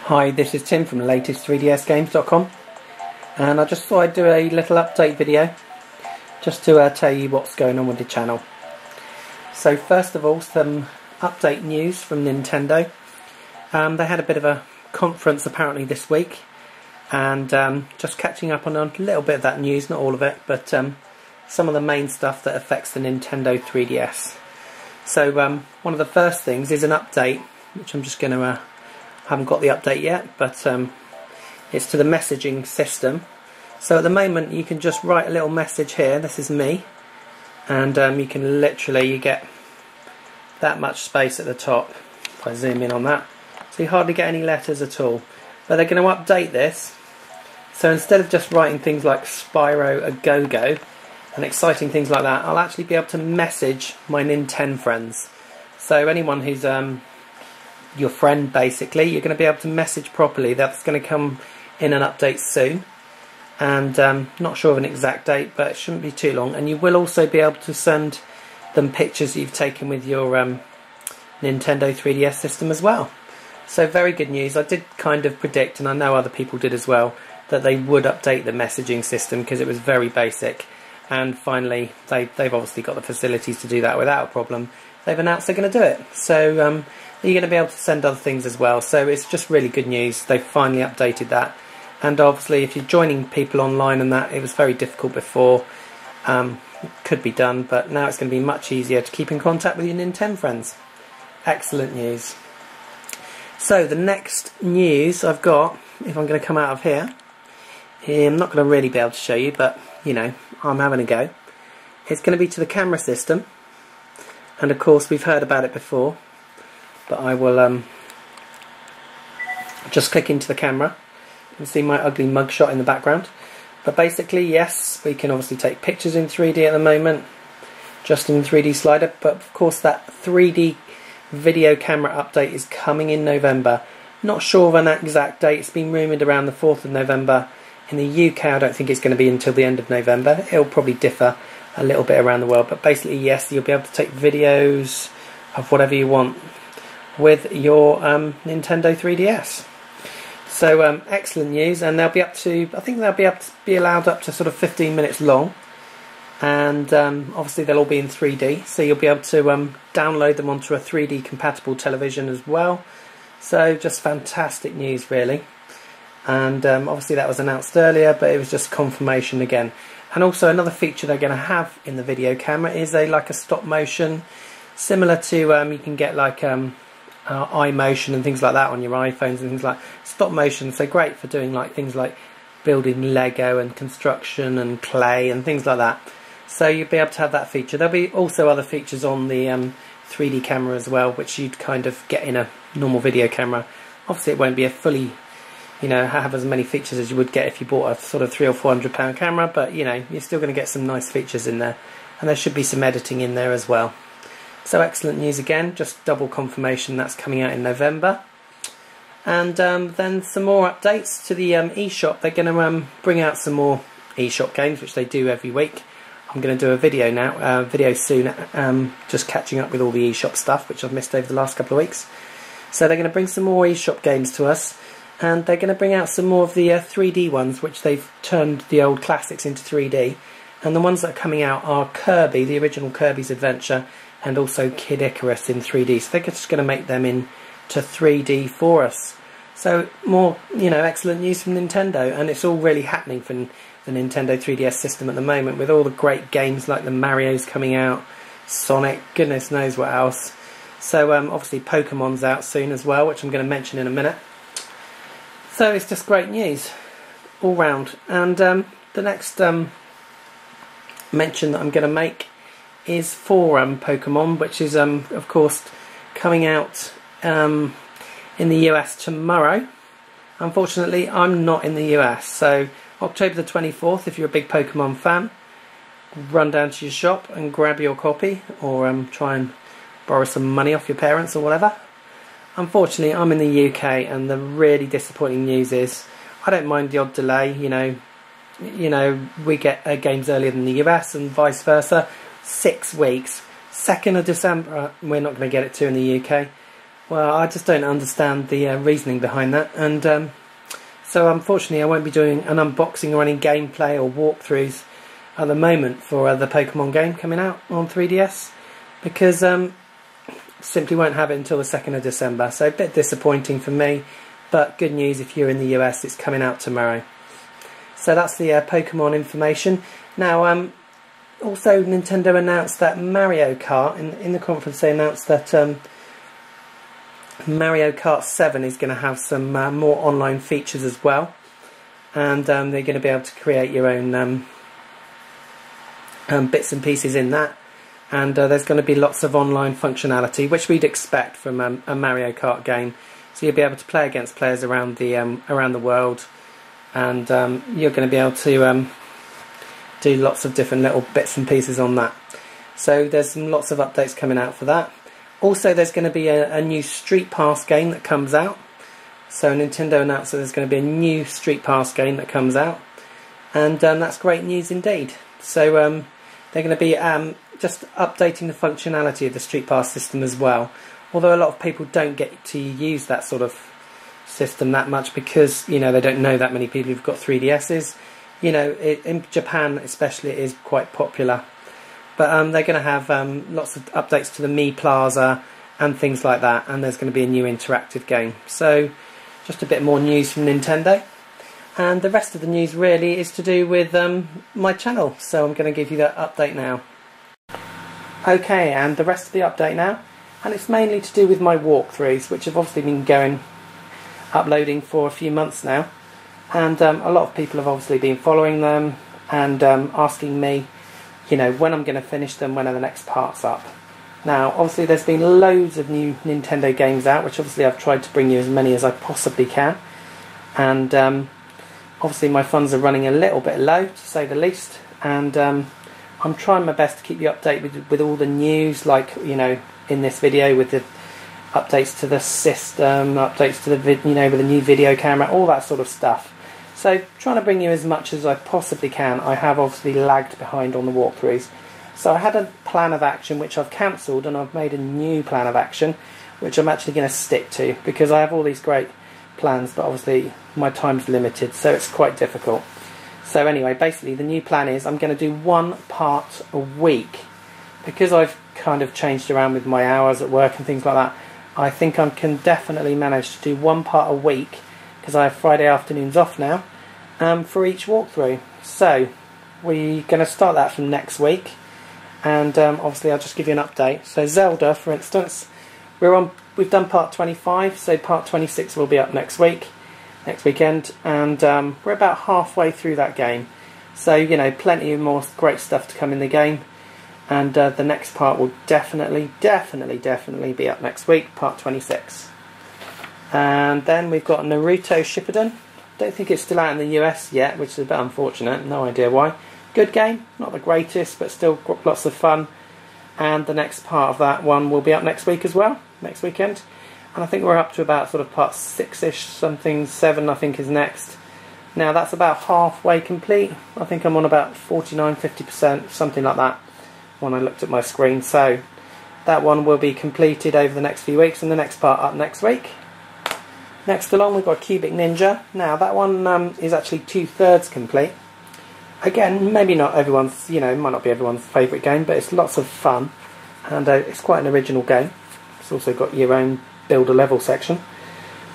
Hi, this is Tim from the latest 3dsgames.com, and I just thought I'd do a little update video just to tell you what's going on with the channel. So first of all, some update news from Nintendo. They had a bit of a conference apparently this week, and just catching up on a little bit of that news, not all of it, but some of the main stuff that affects the Nintendo 3DS. So one of the first things is an update, which I'm just going to haven't got the update yet, but it's to the messaging system. So at the moment you can just write a little message here, this is me, and you can literally get that much space at the top. If I zoom in on that, so you hardly get any letters at all. But they're going to update this, so instead of just writing things like Spyro a Go-Go and exciting things like that, I'll actually be able to message my Nintendo friends. So anyone who's your friend, basically, you're going to be able to message properly. That's going to come in an update soon, and not sure of an exact date, but it shouldn't be too long. And you will also be able to send them pictures you've taken with your Nintendo 3DS system as well. So very good news. I did kind of predict, and I know other people did as well, that they would update the messaging system because it was very basic, and finally they've obviously got the facilities to do that without a problem. They've announced they're going to do it, so you're going to be able to send other things as well. So it's just really good news. They've finally updated that, and obviously if you're joining people online and that, it was very difficult before. It could be done, but now it's going to be much easier to keep in contact with your Nintendo friends. Excellent news. So the next news I've got, if I'm going to come out of here, I'm not going to really be able to show you, but you know, I'm having a go. It's going to be to the camera system, and of course we've heard about it before, but I will just click into the camera. You can see my ugly mugshot in the background. But basically, yes, we can obviously take pictures in 3D at the moment, just in the 3D slider, but of course that 3D video camera update is coming in November. Not sure of an exact date. It's been rumoured around the 4th of November. In the UK, I don't think it's going to be until the end of November. It'll probably differ a little bit around the world, but basically, yes, you'll be able to take videos of whatever you want with your Nintendo 3DS. So excellent news, and they'll be up to, I think they'll be allowed up to sort of 15 minutes long, and obviously they'll all be in 3D, so you'll be able to download them onto a 3D compatible television as well. So just fantastic news, really. And obviously that was announced earlier, but it was just confirmation again. And also another feature they're going to have in the video camera is like a stop motion, similar to you can get like iMotion and things like that on your iPhones and things like stop motion. So great for doing like things like building Lego and construction and clay and things like that. So you'll be able to have that feature. There'll be also other features on the 3D camera as well, which you'd kind of get in a normal video camera. Obviously it won't be a fully, you know, have as many features as you would get if you bought a sort of £300 or £400 camera, but you know, you're still going to get some nice features in there, and there should be some editing in there as well. So excellent news again, just double confirmation that's coming out in November. And then some more updates to the eShop. They're going to bring out some more eShop games, which they do every week. I'm going to do a video now, soon, just catching up with all the eShop stuff, which I've missed over the last couple of weeks. So they're going to bring some more eShop games to us, and they're going to bring out some more of the 3D ones, which they've turned the old classics into 3D. And the ones that are coming out are Kirby, the original Kirby's Adventure, and also Kid Icarus in 3D. So they're just going to make them into 3D for us. So more, you know, excellent news from Nintendo, and it's all really happening for the Nintendo 3DS system at the moment, with all the great games like the Mario's coming out, Sonic, goodness knows what else. So obviously Pokemon's out soon as well, which I'm going to mention in a minute. So it's just great news all round. And the next mention that I'm going to make is for Pokemon, which is of course coming out in the US tomorrow. Unfortunately, I'm not in the US, so October the 24th, if you're a big Pokemon fan, run down to your shop and grab your copy, or try and borrow some money off your parents or whatever. Unfortunately, I'm in the UK, and the really disappointing news is I don't mind the odd delay. You know, we get games earlier than the US and vice versa. 6 weeks, 2nd of December, we're not going to get it to in the UK. Well, I just don't understand the reasoning behind that, and so unfortunately I won't be doing an unboxing or any gameplay or walkthroughs at the moment for the Pokemon game coming out on 3DS, because simply won't have it until the 2nd of December, so a bit disappointing for me, but good news if you're in the US, it's coming out tomorrow. So that's the Pokemon information. Now, also Nintendo announced that Mario Kart, in the conference they announced that Mario Kart 7 is going to have some more online features as well, and they're going to be able to create your own bits and pieces in that, and there's going to be lots of online functionality, which we'd expect from a Mario Kart game. So you'll be able to play against players around the world, and you're going to be able to do lots of different little bits and pieces on that. So there's lots of updates coming out for that. Also, there's going to be a new Streetpass game that comes out. So Nintendo announced that there's going to be a new Streetpass game that comes out, and that's great news indeed. So they're going to be just updating the functionality of the Streetpass system as well. Although a lot of people don't get to use that sort of system that much, because they don't know that many people who've got 3DSs. In Japan especially it is quite popular. But they're going to have lots of updates to the Mi Plaza and things like that, and there's going to be a new interactive game. So just a bit more news from Nintendo. And the rest of the news really is to do with my channel, so I'm going to give you that update now. Okay, and the rest of the update now, and it's mainly to do with my walkthroughs, which have obviously been uploading for a few months now, and a lot of people have obviously been following them and asking me when I'm going to finish them, when are the next parts up. Now, obviously there's been loads of new Nintendo games out, which obviously I've tried to bring you as many as I possibly can. And obviously my funds are running a little bit low, to say the least. And I'm trying my best to keep you updated with all the news, like, in this video, with the updates to the system, updates to the with the new video camera, all that sort of stuff. So trying to bring you as much as I possibly can. I have obviously lagged behind on the walkthroughs. So I had a plan of action which I've cancelled, and I've made a new plan of action which I'm actually going to stick to, because I have all these great plans, but obviously my time's limited, so it's quite difficult. So anyway, basically the new plan is I'm going to do one part a week. Because I've kind of changed around with my hours at work and things like that, I think I can definitely manage to do one part a week, because I have Friday afternoons off now, for each walkthrough. So we're going to start that from next week, and obviously I'll just give you an update. So Zelda, for instance, we've done part 25, so part 26 will be up next weekend, and we're about halfway through that game. So plenty of more great stuff to come in the game, and the next part will definitely be up next week, part 26. And then we've got Naruto Shippuden. Don't think it's still out in the US yet, which is a bit unfortunate, no idea why. Good game, not the greatest, but still lots of fun. And the next part of that one will be up next week as well, next weekend. And I think we're up to about sort of part 6-ish, something, 7 I think is next. Now that's about halfway complete. I think I'm on about 49-50%, something like that, when I looked at my screen. So that one will be completed over the next few weeks, and the next part up next week. Next along we've got Cubic Ninja. Now that one is actually 2/3 complete. Again, maybe not everyone's, might not be everyone's favourite game, but it's lots of fun, and it's quite an original game. It's also got your own build a level section.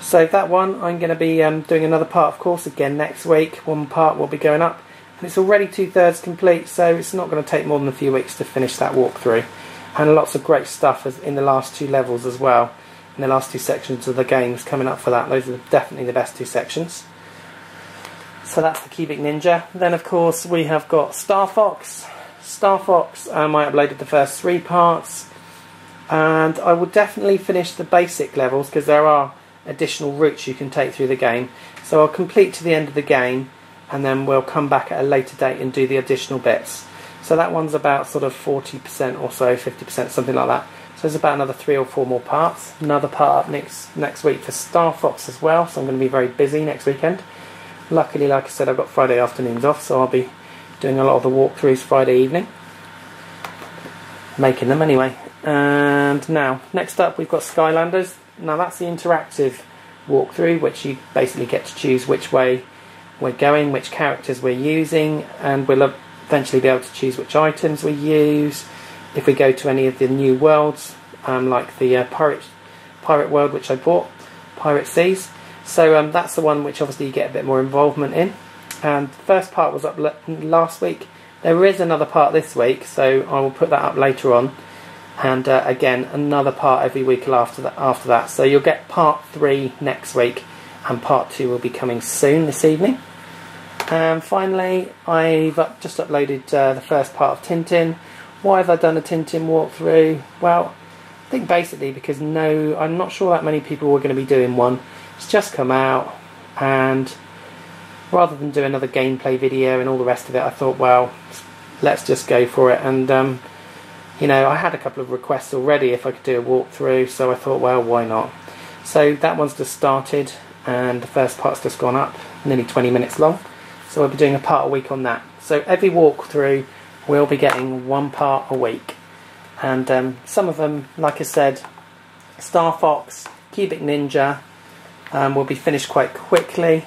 So that one I'm going to be doing another part, of course, again next week. One part will be going up, and it's already 2/3 complete, so it's not going to take more than a few weeks to finish that walkthrough. And lots of great stuff in the last 2 levels as well. In the last 2 sections of the games coming up for that. Those are definitely the best 2 sections. So that's the Cubic Ninja. Then of course we have got Star Fox. Star Fox, I uploaded the first 3 parts, and I will definitely finish the basic levels, because there are additional routes you can take through the game. So I'll complete to the end of the game, and then we'll come back at a later date and do the additional bits. So that one's about sort of 40% or so, 50%, something like that. So there's about another 3 or 4 more parts. Another part up next week for Star Fox as well, so I'm going to be very busy next weekend. Luckily, like I said, I've got Friday afternoons off, so I'll be doing a lot of the walkthroughs Friday evening. Making them anyway. And now, next up we've got Skylanders. Now that's the interactive walkthrough, which you basically get to choose which way we're going, which characters we're using, and we'll eventually be able to choose which items we use. If we go to any of the new worlds, like the pirate world which I bought, Pirate Seas. So that's the one which obviously you get a bit more involvement in. And the first part was up last week. There is another part this week, so I will put that up later on. And again, another part every week after that. So you'll get part 3 next week, and part 2 will be coming soon this evening. And finally, I've just uploaded the first part of Tintin. Why have I done a Tintin walkthrough? Well, I think basically because I'm not sure that many people were going to be doing one. It's just come out, and rather than do another gameplay video and all the rest of it, I thought, well, let's just go for it. And you know, I had a couple of requests already if I could do a walkthrough, so I thought, well, why not? So that one's just started, and the first part's just gone up, nearly 20 minutes long. So I'll be doing a part a week on that. So every walkthrough we'll be getting 1 part a week. And some of them, like I said, Star Fox, Cubic Ninja, will be finished quite quickly,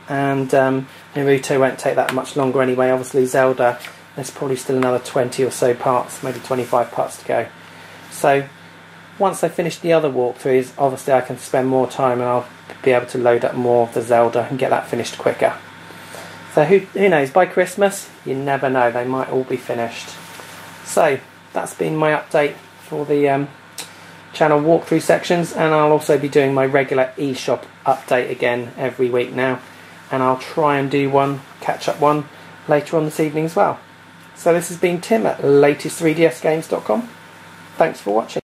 and Naruto won't take that much longer anyway. Obviously Zelda, there's probably still another 20 or so parts, maybe 25 parts to go. So once I finish the other walkthroughs, obviously I can spend more time and I'll be able to load up more of the Zelda and get that finished quicker. So who knows, by Christmas, you never know, they might all be finished. So that's been my update for the channel walkthrough sections, and I'll also be doing my regular eShop update again every week now, and I'll try and do one, catch up one, later on this evening as well. So this has been Tim at latest3dsgames.com. Thanks for watching.